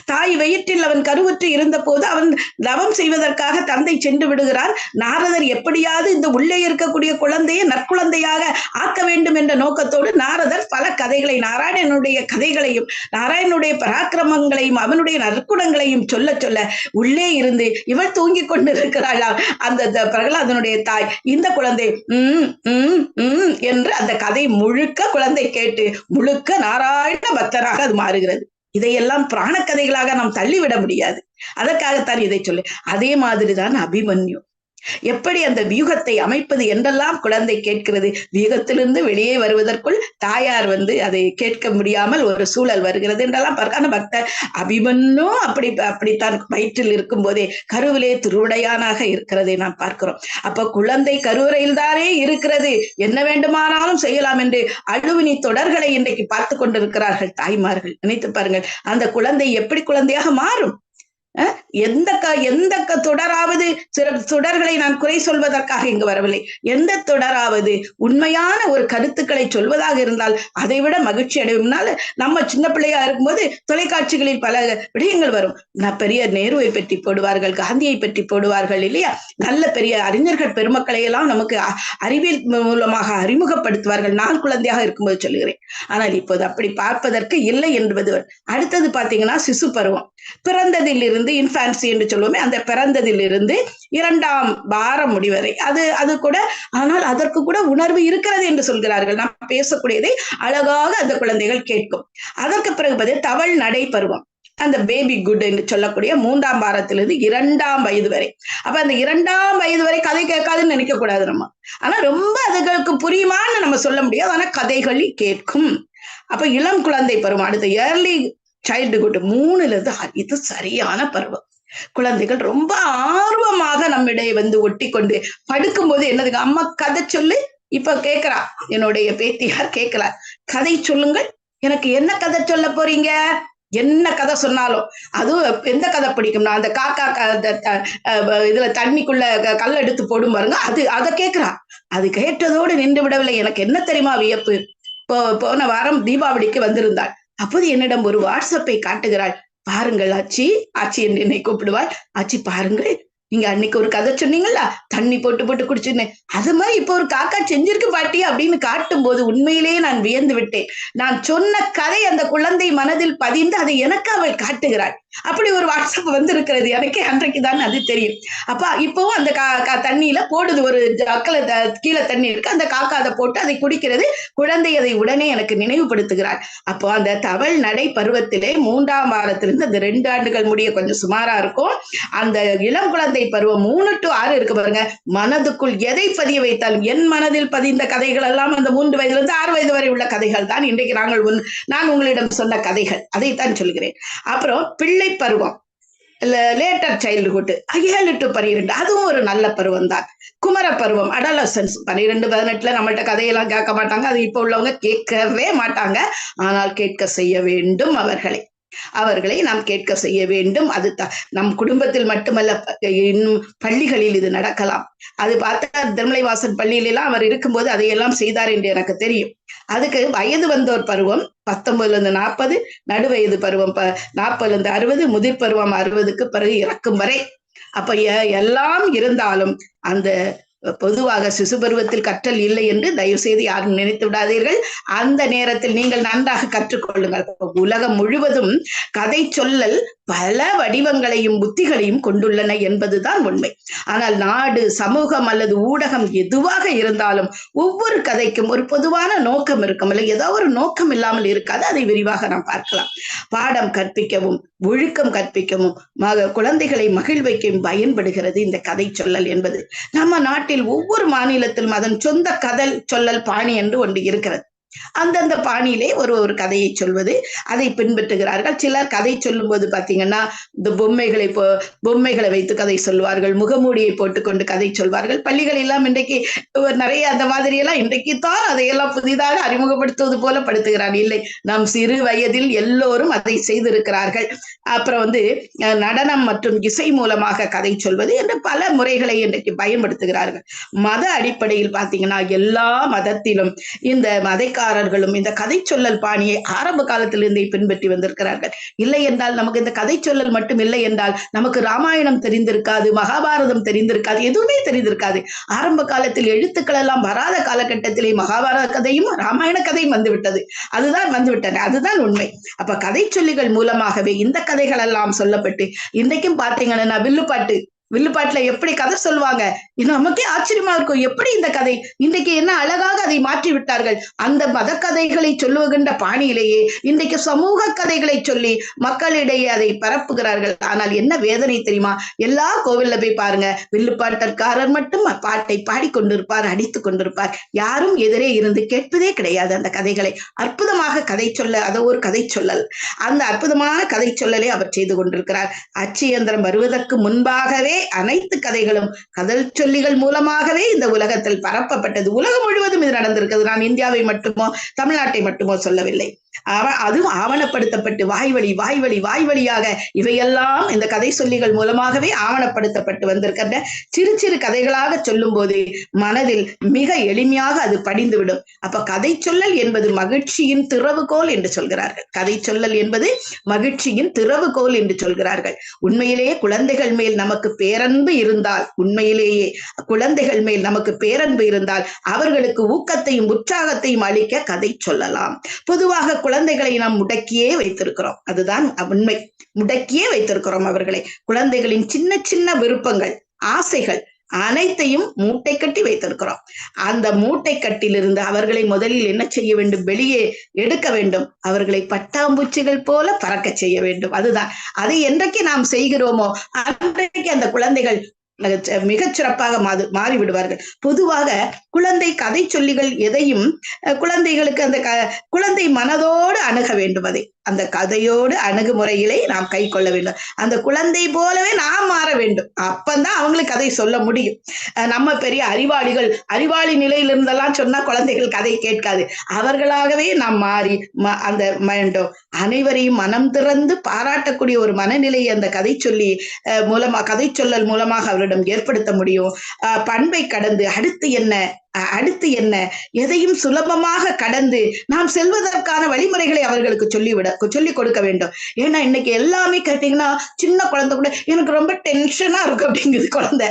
தாய் வயிற்றில் அவன் கருவுற்று இருந்த போது அவன் தவம் செய்வதற்காக தந்தை சென்று விடுகிறார். நாரதர் எப்படியாவது இந்த உள்ளே இருக்கக்கூடிய குழந்தையை நற்குழந்தையாக ஆக்க வேண்டும் என்ற நோக்கத்தோடு நாரதர் பல கதைகளை, நாராயணனுடைய கதைகளையும் நாராயணனுடைய பராக்கிரமங்களையும் அவனுடைய நற்குணங்களையும் சொல்ல சொல்ல உள்ளே இருந்து இவள் தூங்கிக் கொண்டு இருக்கிறாளா அந்த பிரகலாதனுடைய தாய், இந்த குழந்தை என்று அந்த கதை முழுக்க குழந்தை கேட்டு முழுக்க நாராயண பக்தராக அது மாறுகிறது. இதையெல்லாம் பிராண கதைகளாக நாம் தள்ளிவிட முடியாது. அதற்காகத்தான் இதை சொல்லு. அதே மாதிரிதான் அபிமன்யு. எப்படி அந்த வியூகத்தை அமைப்பது என்றெல்லாம் குழந்தை கேட்கிறது. வியூகத்திலிருந்து வெளியே வருவதற்குள் தாயார் அதை கேட்க முடியாமல் ஒரு சூழல் வருகிறது என்றெல்லாம் பார்க்க. பக்தர் அபிமன்யு அப்படித்தான் வயிற்றில் இருக்கும் போதே கருவிலே திருவுடையானாக இருக்கிறதை நாம் பார்க்கிறோம். அப்ப குழந்தை கருவறையில் தானே இருக்கிறது, என்ன வேண்டுமானாலும் செய்யலாம் என்று அழுவினி தொடர்களை இன்றைக்கு பார்த்து கொண்டிருக்கிறார்கள் தாய்மார்கள். நினைத்து பாருங்கள், அந்த குழந்தை எப்படி குழந்தையாக மாறும். எந்த தொடராவது, சில தொடர்களை நான் குறை சொல்வதற்காக இங்கு வரவில்லை, எந்த தொடராவது உண்மையான ஒரு கருத்துக்களை சொல்வதாக இருந்தால் அதை விட மகிழ்ச்சி அடையும்னால நம்ம சின்ன பிள்ளையா இருக்கும்போது தொலைக்காட்சிகளில் பல விடயங்கள் வரும். பெரிய நேருவை பற்றி போடுவார்கள், காந்தியை பற்றி போடுவார்கள் இல்லையா? நல்ல பெரிய அறிஞர்கள் பெருமக்களை எல்லாம் நமக்கு அறிவியல் மூலமாக அறிமுகப்படுத்துவார்கள். நான் குழந்தையாக இருக்கும்போது சொல்லுகிறேன். ஆனால் இப்போது அப்படி பார்ப்பதற்கு இல்லை என்பது. அடுத்தது பாத்தீங்கன்னா சிசு பருவம். பிறந்ததிலிருந்து இன்ஃபான்சி என்று சொல்லுவோமே, அந்த பிறந்ததிலிருந்து 2ஆம் வாரம் முடிவரை அது கூட, ஆனால் அதற்கு கூட உணர்வு இருக்கிறது என்று சொல்கிறார்கள். நாம் பேசக்கூடியதை அழகாக அந்த குழந்தைகள் கேட்கும். அதற்கு பிறகு தவள் நடை பருவம், அந்த பேபி குட் என்று சொல்லக்கூடிய 3ஆம் வாரத்திலிருந்து 2ஆம் வயது வரை. அப்ப அந்த 2ஆம் வயது வரை கதை கேட்காதுன்னு நினைக்க கூடாது நம்ம. ஆனா ரொம்ப அதுகளுக்கு புரியுமான்னு நம்ம சொல்ல முடியாது, ஆனா கதைகள் கேட்கும். அப்ப இளம் குழந்தை பருவம், அடுத்த ஏர்லி சைல்டுஹுட் 3லிருந்து இது சரியான பருவம். குழந்தைகள் ரொம்ப ஆர்வமாக நம்மிடையே ஒட்டி கொண்டு படுக்கும் போது என்னதுங்க, அம்மா கதை சொல்லு. இப்ப கேட்கிறா, என்னுடைய பேத்தியார் கேட்கிறார், கதை சொல்லுங்கள், எனக்கு என்ன கதை சொல்ல போறீங்க? என்ன கதை சொன்னாலும், அதுவும் எந்த கதை பிடிக்கும்னா அந்த காக்கா இதுல தண்ணிக்குள்ள கல் எடுத்து போடும் பாருங்க, அதை கேட்கிறா. அது கேட்டதோடு நின்று விடவில்லை. எனக்கு என்ன தெரியுமா வியப்பு, போன வாரம் தீபாவளிக்கு வந்திருந்தாள். அப்போது என்னிடம் ஒரு வாட்ஸ்அப்பை காட்டுகிறாள். பாருங்கள் ஆச்சி, ஆச்சி என்று என்னை கூப்பிடுவாள். ஆச்சி பாருங்கள், நீங்க அன்னைக்கு ஒரு கதை சொன்னீங்களா, தண்ணி போட்டு போட்டு குடிச்சுன்னு அது மாதிரி இப்போ ஒரு காக்கா செஞ்சிருக்கு பாட்டி அப்படின்னு காட்டும் போது உண்மையிலேயே நான் வியந்து விட்டேன். நான் சொன்ன கதை அந்த குழந்தை மனதில் பதிந்து அதை எனக்கு அவள் காட்டுகிறாள். அப்படி ஒரு வாட்ஸ்அப் வந்து இருக்கிறது எனக்கே அன்றைக்கு தான் அது தெரியும். அப்ப இப்பவும் அந்த தண்ணியில போடுது ஒரு ஜக்கல கீழே தண்ணி இருக்கு, அந்த காக்கா அதை போட்டு அதை குடிக்கிறது. குழந்தை அதை உடனே எனக்கு நினைவுபடுத்துகிறாள். அப்போ அந்த தவள் நடை பருவத்திலே 3ஆம் வாரத்திலிருந்து அந்த 2 ஆண்டுகள் முடிய கொஞ்சம் சுமாரா இருக்கும். அந்த இளம் குழந்தை பருவம் 3 to 6 இருக்கு பாருங்க, மனதுக்குள் எதை பதிய வைத்தாலும் என் மனதில் பதிந்த கதைகள் எல்லாம் அந்த 3 வயதிலிருந்து 6 வயது வரை உள்ள கதைகள் தான் இன்றைக்கு நான் உங்களிடம் சொன்ன கதைகள், அதைத்தான் சொல்கிறேன். அப்புறம் பிள்ளை பருவம், லேட்டர் சைல்டுஹுட் 7 to 12, அதுவும் ஒரு நல்ல பருவம் தான். குமர பருவம், அடலசன்ஸ் 12-18 நம்மள்ட்ட கதையெல்லாம் கேட்க மாட்டாங்க, அது இப்ப உள்ளவங்க கேட்கவே மாட்டாங்க. ஆனால் கேட்க செய்ய வேண்டும் அவர்களை நாம் கேட்க செய்ய வேண்டும். அது நம் குடும்பத்தில் மட்டுமல்ல, இன்னும் பள்ளிகளில் இது நடக்கலாம். அது பார்த்தா திருமலைவாசன் பள்ளியிலெல்லாம் அவர் இருக்கும்போது அதையெல்லாம் செய்தார் என்று எனக்கு தெரியும். அதுக்கு வயது வந்தோர் பருவம் 19-40, நடுவயது பருவம் 40-60, முதிர் பருவம் 60க்கு பிறகு இறக்கும் வரை. அப்ப எல்லாம் இருந்தாலும் அந்த பொதுவாக சிசு பருவத்தில் கற்றல் இல்லை என்று தயவு செய்து யாரும் நினைத்து விடாதீர்கள். அந்த நேரத்தில் நீங்கள் நன்றாக கற்றுக்கொள்ளுங்கள். உலகம் முழுவதும் கதை சொல்லல் பல வடிவங்களையும் புத்திகளையும் கொண்டுள்ளன என்பதுதான் உண்மை. ஆனால் நாடு, சமூகம் அல்லது ஊடகம் எதுவாக இருந்தாலும் ஒவ்வொரு கதைக்கும் ஒரு பொதுவான நோக்கம் இருக்கும், இல்லை ஏதோ ஒரு நோக்கம் இல்லாமல் இருக்காது. அதை விரிவாக நாம் பார்க்கலாம். பாடம் கற்பிக்கவும் ஒழுக்கம் கற்பிக்கவும் குழந்தைகளை மகிழ்வைக்கும் பயன்படுகிறது இந்த கதை சொல்லல் என்பது. நம்ம நாட்டில் ஒவ்வொரு மாநிலத்திலும் அதன் சொந்த கதை சொல்லல் பாணி என்று ஒன்று இருக்கிறது. அந்தந்த பாணியிலே ஒரு கதையை சொல்வது, அதை பின்பற்றுகிறார்கள். சிலர் கதை சொல்லும் போது பாத்தீங்கன்னா இந்த பொம்மைகளை வைத்து கதை சொல்வார்கள், முகமூடியை போட்டுக்கொண்டு கதை சொல்வார்கள். பள்ளிகள் எல்லாம் இன்றைக்கு நிறைய அந்த மாதிரி எல்லாம் இன்றைக்கு தான் அதையெல்லாம் புதிதாக அறிமுகப்படுத்துவது போல படுத்துகிறார். இல்லை, நாம் சிறு வயதில் எல்லோரும் அதை செய்திருக்கிறார்கள். அப்புறம் நடனம் மற்றும் இசை மூலமாக கதை சொல்வது என்று பல முறைகளை இன்றைக்கு பயன்படுத்துகிறார்கள். மத அடிப்படையில் பாத்தீங்கன்னா எல்லா மதத்திலும் இந்த மதைக்காரர்களும் இந்த கதை சொல்லல் பாணியை ஆரம்ப காலத்திலிருந்தே பின்பற்றி வந்திருக்கிறார்கள். இல்லை என்றால் நமக்கு இந்த கதை சொல்லல் மட்டும் இல்லை என்றால் நமக்கு ராமாயணம் தெரிந்திருக்காது, மகாபாரதம் தெரிந்திருக்காது, எதுவுமே தெரிந்திருக்காது. ஆரம்ப காலத்தில் எழுத்துக்கள் எல்லாம் வராத காலகட்டத்திலே மகாபாரத கதையும் ராமாயண கதையும் வந்துவிட்டன. அதுதான் உண்மை. அப்ப கதை சொல்லிகள் மூலமாகவே இந்த கதைகள் எல்லாம் சொல்லப்பட்டு இன்றைக்கும் பாத்தீங்கன்னா வில்லுப்பாட்டுல எப்படி கதை சொல்லுவாங்க, நமக்கே ஆச்சரியமா இருக்கும். எப்படி இந்த கதை இன்றைக்கு என்ன அழகாக அதை மாற்றி விட்டார்கள். அந்த மத கதைகளை சொல்லுகின்ற பாணியிலேயே இன்றைக்கு சமூக கதைகளை சொல்லி மக்களிடையே அதை பரப்புகிறார்கள். ஆனால் என்ன வேதனை தெரியுமா? எல்லா கோவில்ல போய் பாருங்க, வில்லுப்பாட்டற்காரர் மட்டும் பாட்டை பாடிக்கொண்டிருப்பார், அடித்துக் கொண்டிருப்பார். யாரும் எதிரே இருந்து கேட்பதே கிடையாது. அந்த கதைகளை அற்புதமாக கதை சொல்ல, அதை ஒரு கதை சொல்லல், அந்த அற்புதமான கதை சொல்லலை அவர் செய்து கொண்டிருக்கிறார். அச்சு இயந்திரம் வருவதற்கு முன்பாகவே அனைத்து கதைகளும் கதல் சொல்லிகள் மூலமாகவே இந்த உலகத்தில் பரப்பப்பட்டது. உலகம் முழுவதும் இது நடந்திருக்கிறது. நான் இந்தியாவை மட்டுமோ தமிழ்நாட்டை மட்டுமோ சொல்லவில்லை. அதுவும் ஆவணப்படுத்தப்பட்டு வாய்வழியாக இவையெல்லாம் இந்த கதை சொல்லிகள் மூலமாகவே ஆவணப்படுத்தப்பட்டு வந்திருக்கின்ற சிறு சிறு கதைகளாக சொல்லும் போது மனதில் மிக எளிமையாக அது படிந்துவிடும். அப்ப கதை சொல்லல் என்பது மகிழ்ச்சியின் திறவுகோல் என்று சொல்கிறார்கள். கதை சொல்லல் என்பது மகிழ்ச்சியின் திறவுகோல் என்று சொல்கிறார்கள். உண்மையிலேயே குழந்தைகள் மேல் நமக்கு பேரன்பு இருந்தால் அவர்களுக்கு ஊக்கத்தையும் உற்சாகத்தையும் அளிக்க கதை சொல்லலாம். பொதுவாக குழந்தைகளை நாம் முடக்கியே வைத்திருக்கிறோம். அதுதான் உண்மை. முடக்கியே வைத்திருக்கிறோம் அவர்களை. குழந்தைகளின் சின்ன சின்ன விருப்பங்கள், ஆசைகள் அனைத்தையும் மூட்டை கட்டி வைத்திருக்கிறோம். அந்த மூட்டை கட்டிலிருந்து அவர்களை முதலில் என்ன செய்ய வேண்டும்? வெளியே எடுக்க வேண்டும். அவர்களை பட்டாம்பூச்சிகள் போல பறக்க செய்ய வேண்டும். அதுதான். அதை என்றைக்கு நாம் செய்கிறோமோ அன்றைக்கு அந்த குழந்தைகள் மிகச் சிறப்பாக மாறிவிடுவார்கள். பொதுவாக குழந்தை கதை சொல்லிகள் எதையும் குழந்தைகளுக்கு அந்த குழந்தை மனதோடு அணுக வேண்டும். அதை அந்த கதையோடு அணுகுமுறைகளை நாம் கை கொள்ள வேண்டும். அந்த குழந்தை போலவே நாம் மாற வேண்டும். அப்பந்தான் அவங்களுக்கு கதை சொல்ல முடியும். நம்ம பெரிய அறிவாளி நிலையிலிருந்தெல்லாம் சொன்னா குழந்தைகள் கதை கேட்காது. அவர்களாகவே நாம் மாறி அந்த வேண்டும். அனைவரையும் மனம் திறந்து பாராட்டக்கூடிய ஒரு மனநிலையை அந்த கதை சொல்லல் மூலமாக அவரிடம் ஏற்படுத்த முடியும். பண்பை கடந்து அடுத்து என்ன, அடுத்து என்ன, எதையும் சுலபமாக கடந்து நாம் செல்வதற்கான வழிமுறைகளை அவர்களுக்கு சொல்லிக் கொடுக்க வேண்டும். ஏன்னா இன்னைக்கு எல்லாமே கேட்டீங்கன்னா சின்ன குழந்தை கூட எனக்கு ரொம்ப டென்ஷனா இருக்கு அப்படிங்குது குழந்தை.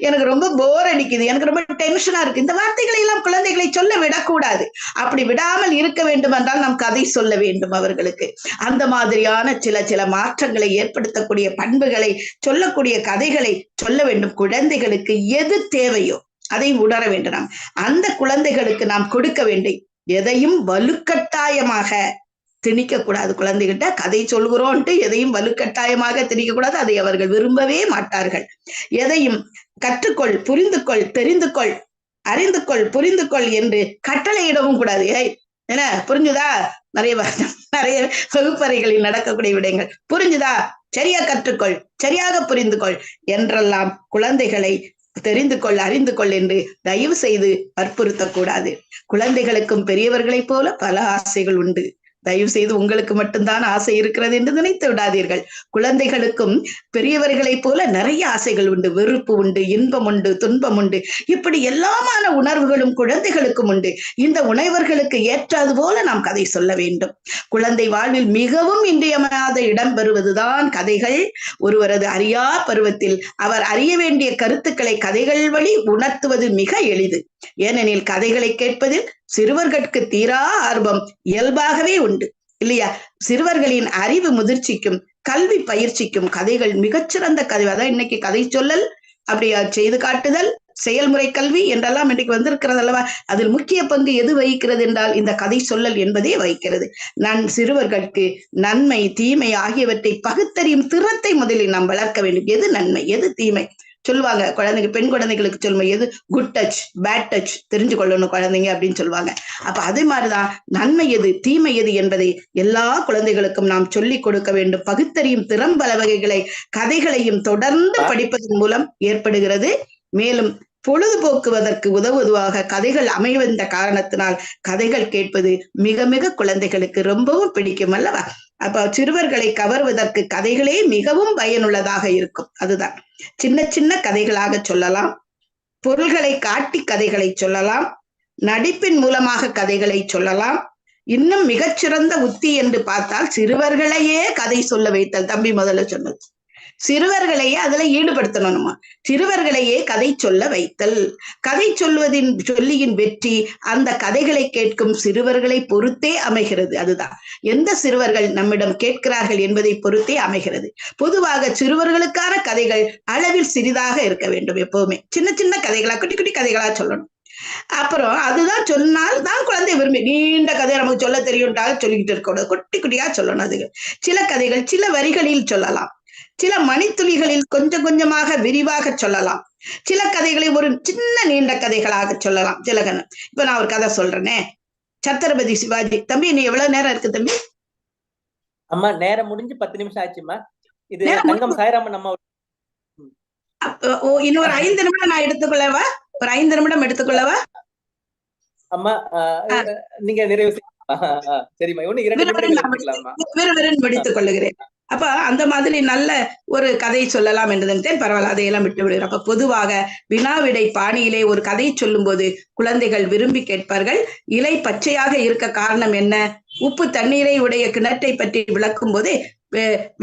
எனக்கு ரொம்ப போர் அடிக்குது, எனக்கு ரொம்ப டென்ஷனா இருக்கு. இந்த வார்த்தைகளை எல்லாம் குழந்தைகளை சொல்ல விடக்கூடாது. அப்படி விடாமல் இருக்க வேண்டும் என்றால் நாம் கதை சொல்ல வேண்டும் அவர்களுக்கு. அந்த மாதிரியான சில மாற்றங்களை ஏற்படுத்தக்கூடிய பண்புகளை சொல்லக்கூடிய கதைகளை சொல்ல வேண்டும். குழந்தைகளுக்கு எது தேவையோ அதை உணர வேண்டும். நாம் அந்த குழந்தைகளுக்கு நாம் கொடுக்க வேண்டும். எதையும் வலுக்கட்டாயமாக திணிக்க கூடாது. குழந்தைகிட்ட கதை சொல்கிறோன்ட்டு எதையும் வலுக்கட்டாயமாக திணிக்க கூடாது. அதை அவர்கள் விரும்பவே மாட்டார்கள். எதையும் கற்றுக்கொள், புரிந்து கொள், தெரிந்து கொள், அறிந்து கொள், புரிந்து கொள் என்று கட்டளையிடவும் கூடாது. என்ன புரிஞ்சுதா? நிறைய வகுப்பறைகளில் நடக்கக்கூடிய விடயங்கள். புரிஞ்சுதா? சரியா கற்றுக்கொள், சரியாக புரிந்து கொள் என்றெல்லாம் குழந்தைகளை தெரிந்து கொள், அறிந்து கொள் என்று தயவு செய்து வற்புறுத்தக்கூடாது. குழந்தைகளுக்கும் பெரியவர்களைப் போல பல ஆசைகள் உண்டு. தயவு செய்து உங்களுக்கு மட்டும்தான் ஆசை இருக்கிறது என்று நினைத்து விடாதீர்கள். குழந்தைகளுக்கும் பெரியவர்களைப் போல நிறைய ஆசைகள் உண்டு. வெறுப்பு உண்டு, இன்பம் உண்டு, துன்பம் உண்டு. இப்படி எல்லாமான உணர்வுகளும் குழந்தைகளுக்கும் உண்டு. இந்த உணர்வுகளுக்கு ஏற்றது போல நாம் கதை சொல்ல வேண்டும். குழந்தை வாழ்வில் மிகவும் இன்றியமையாத இடம் பெறுவதுதான் கதைகள். ஒருவரது அறியா பருவத்தில் அவர் அறிய வேண்டிய கருத்துக்களை கதைகள் வழி உணர்த்துவது மிக எளிது. ஏனெனில் கதைகளை கேட்பதில் சிறுவர்களுக்கு தீரா ஆர்வம் இயல்பாகவே உண்டு இல்லையா? சிறுவர்களின் அறிவு முதிர்ச்சிக்கும் கல்வி பயிற்சிக்கும் கதைகள் மிகச்சிறந்த கதை. அதான் இன்னைக்கு கதை சொல்லல், அப்படி செய்து காட்டுதல், செயல்முறை கல்வி என்றெல்லாம் இன்றைக்கு வந்திருக்கிறது அல்லவா? அதில் முக்கிய பங்கு எது வகிக்கிறது என்றால் இந்த கதை சொல்லல் என்பதே வகிக்கிறது. சிறுவர்களுக்கு நன்மை தீமை ஆகியவற்றை பகுத்தறியும் திறத்தை முதலில் நாம் வளர்க்க வேண்டும். எது நன்மை, எது தீமை சொல்லுவாங்க குழந்தைங்க. பெண் குழந்தைகளுக்கு சொல்லுவோம் எது குட் டச், பேட் டச் தெரிஞ்சு கொள்ளணும் குழந்தைங்க அப்படின்னு சொல்லுவாங்க. அப்ப அதே மாதிரிதான் நன்மை எது தீமை எது என்பதை எல்லா குழந்தைகளுக்கும் நாம் சொல்லிக் கொடுக்க வேண்டும். பகுத்தறியும் திறம்பல வகைகளை கதைகளையும் தொடர்ந்து படிப்பதன் மூலம் ஏற்படுகிறது. மேலும் பொழுதுபோக்குவதற்கு உதவுவதாக கதைகள் அமைவந்த காரணத்தினால் கதைகள் கேட்பது மிக மிக குழந்தைகளுக்கு ரொம்பவும் பிடிக்கும் அல்லவா? அப்ப சிறுவர்களை கவர்வதற்கு கதைகளே மிகவும் பயனுள்ளதாக இருக்கும். அதுதான் சின்ன சின்ன கதைகளாக சொல்லலாம், பொருள்களை காட்டி கதைகளை சொல்லலாம், நடிப்பின் மூலமாக கதைகளை சொல்லலாம். இன்னும் மிகச்சிறந்த உத்தி என்று பார்த்தால் சிறுவர்களையே கதை சொல்ல வைத்தல். தம்பி முதல்ல சொன்னது சிறுவர்களையே அதுல ஈடுபடுத்தணுமா? சிறுவர்களையே கதை சொல்ல வைத்தல். கதை சொல்லியின் வெற்றி அந்த கதைகளை கேட்கும் சிறுவர்களை பொறுத்தே அமைகிறது. அதுதான் எந்த சிறுவர்கள் நம்மிடம் கேட்கிறார்கள் என்பதை பொறுத்தே அமைகிறது. பொதுவாக சிறுவர்களுக்கான கதைகள் அளவில் சிறிதாக இருக்க வேண்டும். எப்பவுமே சின்ன சின்ன கதைகளா, குட்டி குட்டி கதைகளா சொல்லணும். அப்புறம் அதுதான் சொன்னால் தான் குழந்தை விரும்பி. நீண்ட கதையை நமக்கு சொல்ல தெரியும்ட்டாலும் சொல்லிக்கிட்டு இருக்கக்கூடாது, குட்டி குட்டியா சொல்லணும். அது சில கதைகள் சில வரிகளில் சொல்லலாம், சில மணித்துளிகளில் கொஞ்சம் கொஞ்சமாக விரிவாக சொல்லலாம். சில கதைகளை ஒரு சின்ன நீண்ட கதைகளாக சொல்லலாம். சில இப்ப நான் ஒரு கதை சொல்றேனே, சத்ரபதி சிவாஜி. தம்பி நீ எவ்வளவு நேரம் இருக்கு தம்பி? அம்மா நேரம் முடிஞ்சு 10 நிமிஷம் ஆச்சுமா. இது தங்கம் சாய்ராமன் அம்மா. இன்னொரு 5 நிமிடம் நான் எடுத்துக்கொள்ளவா? ஒரு 5 நிமிடம் எடுத்துக்கொள்ளவா? அம்மா நீங்க நிறைவு சரிம்மா. விறுவிறுன்னு முடித்துக் கொள்ளுகிறேன். அப்ப அந்த மாதிரி நல்ல ஒரு கதை சொல்லலாம் என்று நினைத்தேன். பரவாயில்ல, அதையெல்லாம் விட்டு விடுகிறேன். அப்ப பொதுவாக வினாவிடை பாணியிலே ஒரு கதை சொல்லும் போது குழந்தைகள் விரும்பி கேட்பார்கள். இலை பச்சையாக இருக்க காரணம் என்ன? உப்பு தண்ணீரை உடைய கிணற்றை பற்றி விளக்கும் போதே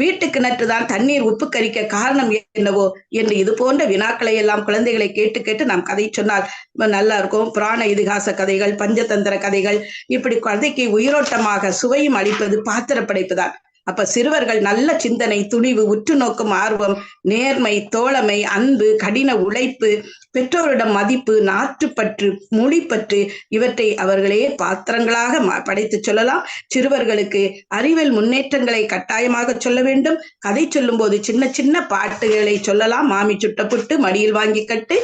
வீட்டு கிணற்று தான் தண்ணீர் உப்பு கரிக்க காரணம் என்னவோ என்று இது போன்ற வினாக்களை எல்லாம் குழந்தைகளை கேட்டு கேட்டு நாம் கதை சொன்னால் நல்லா இருக்கும். புராண இதிகாச கதைகள், பஞ்சதந்திர கதைகள், இப்படி கதைக்கு உயிரோட்டமாக சுவையும் அளிப்பது பாத்திர படைப்புதான். அப்ப சிறுவர்கள் நல்ல சிந்தனை, துணிவு, உற்று நோக்கும் ஆர்வம், நேர்மை, தோழமை, அன்பு, கடின உழைப்பு, பெற்றோரிடம் மதிப்பு, நாட்டுப்பற்று, மொழிப்பற்று இவற்றை அவர்களே பாத்திரங்களாக படைத்து சொல்லலாம். சிறுவர்களுக்கு அறிவியல் முன்னேற்றங்களை கட்டாயமாக சொல்ல வேண்டும். கதை சொல்லும் போது சின்ன சின்ன பாட்டுகளை சொல்லலாம். மாமி சுட்ட புட்டு, மடியில் வாங்கி கட்டு,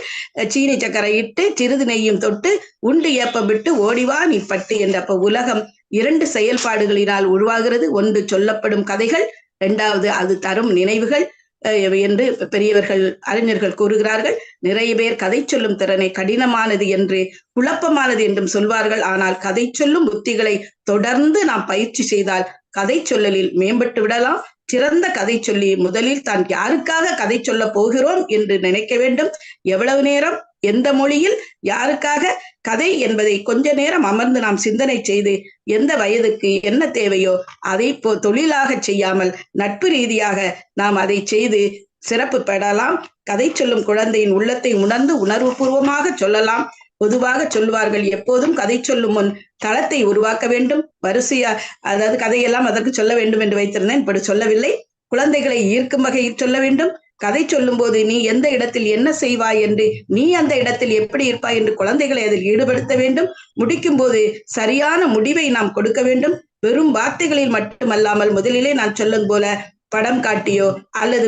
சீனி சக்கரை இட்டு, சிறிது நெய்யும் தொட்டு, உண்டு ஏப்பம் விட்டு, ஓடிவா நீ பட்டு என்ற. அப்ப உலகம் 2 செயல்பாடுகளினால் உருவாகிறது. ஒன்று சொல்லப்படும் கதைகள், 2வது அது தரும் நினைவுகள் என்று பெரியவர்கள் அறிஞர்கள் கூறுகிறார்கள். நிறைய பேர் கதை சொல்லும் திறனை கடினமானது என்று, குழப்பமானது என்றும் சொல்வார்கள். ஆனால் கதை சொல்லும் உத்திகளை தொடர்ந்து நாம் பயிற்சி செய்தால் கதை சொல்லலில் மேம்பட்டு விடலாம். சிறந்த கதை சொல்லி முதலில் தான் யாருக்காக கதை சொல்ல போகிறோம் என்று நினைக்க வேண்டும். எவ்வளவு நேரம் எந்த மொழியில் யாருக்காக கதை என்பதை கொஞ்ச நேரம் அமர்ந்து நாம் சிந்தனை செய்து எந்த வயதுக்கு என்ன தேவையோ அதை தொழிலாக செய்யாமல் நட்பு ரீதியாக நாம் அதை செய்து சிறப்பு பெறலாம். கதை சொல்லும் குழந்தையின் உள்ளத்தை உணர்ந்து உணர்வுபூர்வமாக சொல்லலாம். பொதுவாக சொல்லுவார்கள், எப்போதும் கதை சொல்லும் முன் தளத்தை உருவாக்க வேண்டும். வரிசையா, அதாவது கதையெல்லாம் அதற்கு சொல்ல வேண்டும் என்று வைத்திருந்தேன், இப்படி சொல்லவில்லை. குழந்தைகளை ஈர்க்கும் வகையில் சொல்ல வேண்டும். கதை சொல்லும் போது நீ எந்த இடத்தில் என்ன செய்வாய் என்று, நீ அந்த இடத்தில் எப்படி இருப்பாய் என்று குழந்தைகளை அதில் ஈடுபடுத்த வேண்டும். முடிக்கும் போது சரியான முடிவை நாம் கொடுக்க வேண்டும். வெறும் வார்த்தைகளில் மட்டுமல்லாமல் முதலிலே நான் சொல்லும் போல படம் காட்டியோ அல்லது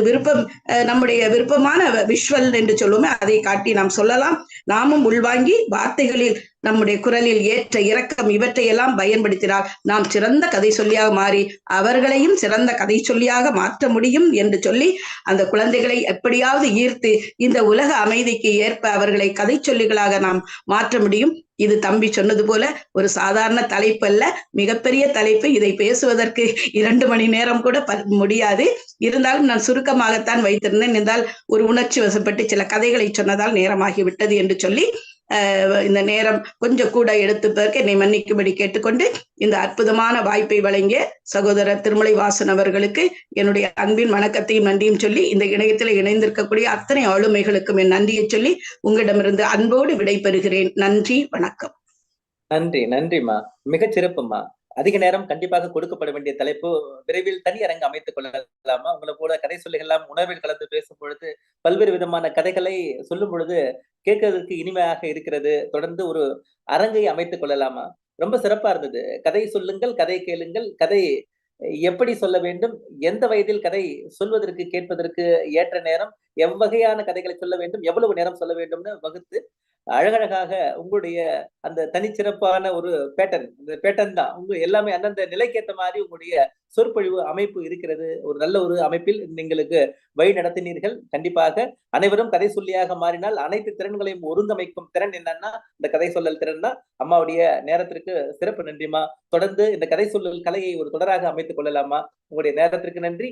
நம்முடைய விருப்பமான விஷுவல் என்று சொல்லுவோமே அதை காட்டி நாம் சொல்லலாம். நாமும் உள்வாங்கி வார்த்தைகளில் நம்முடைய குரலில் ஏற்ற இறக்கம் இவற்றையெல்லாம் பயன்படுத்தினால் நாம் சிறந்த கதை சொல்லியாக மாறி அவர்களையும் சிறந்த கதை சொல்லியாக மாற்ற முடியும் என்று சொல்லி அந்த குழந்தைகளை எப்படியாவது ஈர்த்து இந்த உலக அமைதிக்கு ஏற்ப அவர்களை கதை சொல்லிகளாக நாம் மாற்ற முடியும். இது தம்பி சொன்னது போல ஒரு சாதாரண தலைப்பு அல்ல, மிகப்பெரிய தலைப்பு. இதை பேசுவதற்கு 2 மணி நேரம் கூட முடியாது. இருந்தாலும் நான் சுருக்கமாகத்தான் வைத்திருந்தேன். என்றால் ஒரு உணர்ச்சி வசப்பட்டு சில கதைகளை சொன்னதால் நேரமாகிவிட்டது என்று சொல்லி இந்த நேரம் கொஞ்சம் கூட எடுத்துப்பதற்கு என்னை மன்னிக்கும்படி கேட்டுக்கொண்டு இந்த அற்புதமான வாய்ப்பை வழங்கிய சகோதரர் திருமலை வாசன் அவர்களுக்கு என்னுடைய அன்பின் வணக்கத்தையும் நன்றியும் சொல்லி இந்த இணையத்தில் இணைந்திருக்கக்கூடிய அத்தனை ஆளுமைகளுக்கும் என் நன்றியை சொல்லி உங்களிடமிருந்து அன்போடு விடைபெறுகிறேன். நன்றி, வணக்கம். நன்றி, நன்றிம்மா. மிகச் சிறப்புமா. அதிக நேரம் கண்டிப்பாக கொடுக்கப்பட வேண்டிய தலைப்பு. விரைவில் தனி அரங்கு அமைத்துக் கொள்ளலாமா? உங்களை போல கதை சொல்லிகளாம் உணர்வில் கலந்து பேசும் பொழுது பல்வேறு விதமான கதைகளை சொல்லும் பொழுது கேட்கறதுக்கு இனிமையாக இருக்கிறது. தொடர்ந்து ஒரு அரங்கை அமைத்துக் கொள்ளலாமா? ரொம்ப சிறப்பா இருந்தது. கதை சொல்லுங்கள், கதை கேளுங்கள், கதை எப்படி சொல்ல வேண்டும், எந்த வயதில் கதை சொல்வதற்கு கேட்பதற்கு ஏற்ற நேரம், எவ்வகையான கதைகளை சொல்ல வேண்டும், எவ்வளவு நேரம் சொல்ல வேண்டும்னு வகுத்து அழகழகாக உங்களுடைய அந்த தனிச்சிறப்பான ஒரு பேட்டர்ன் தான் உங்க எல்லாமே அந்தந்த நிலைக்கேற்ற மாதிரி உங்களுடைய சொற்பொழிவு அமைப்பு இருக்கிறது. ஒரு நல்ல ஒரு அமைப்பில் நீங்களுக்கு வழி நடத்தினீர்கள். கண்டிப்பாக அனைவரும் கதை சொல்லியாக மாறினால் அனைத்து திறன்களையும் ஒருங்கமைக்கும் திறன் என்னன்னா இந்த கதை சொல்லல் திறன் தான். அம்மாவுடைய நேரத்திற்கு சிறப்பு நன்றிமா. தொடர்ந்து இந்த கதை சொல்லல் கலையை ஒரு தொடராக அமைத்துக் கொள்ளலாமா? உங்களுடைய நேரத்திற்கு நன்றி.